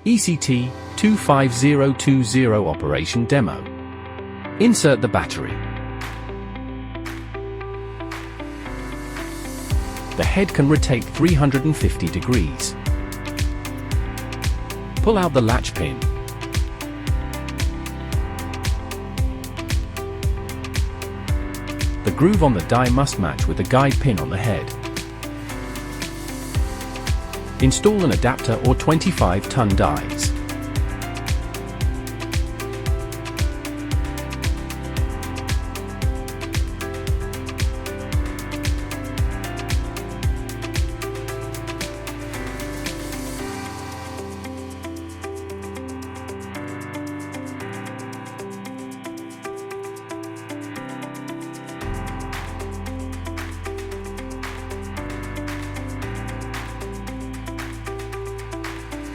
ECT-25020 operation demo. Insert the battery. The head can rotate 350 degrees. Pull out the latch pin. The groove on the die must match with the guide pin on the head. Install an adapter or 25-ton dies.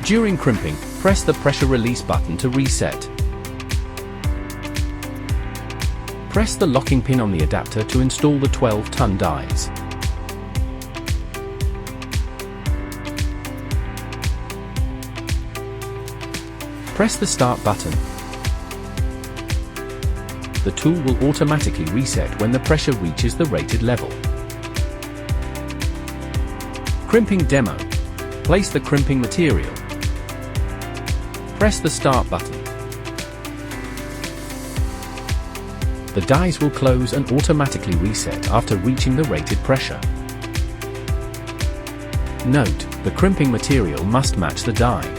During crimping, press the pressure release button to reset. Press the locking pin on the adapter to install the 12-ton dies. Press the start button. The tool will automatically reset when the pressure reaches the rated level. Crimping demo. Place the crimping material. Press the start button. The dies will close and automatically reset after reaching the rated pressure. Note, the crimping material must match the die.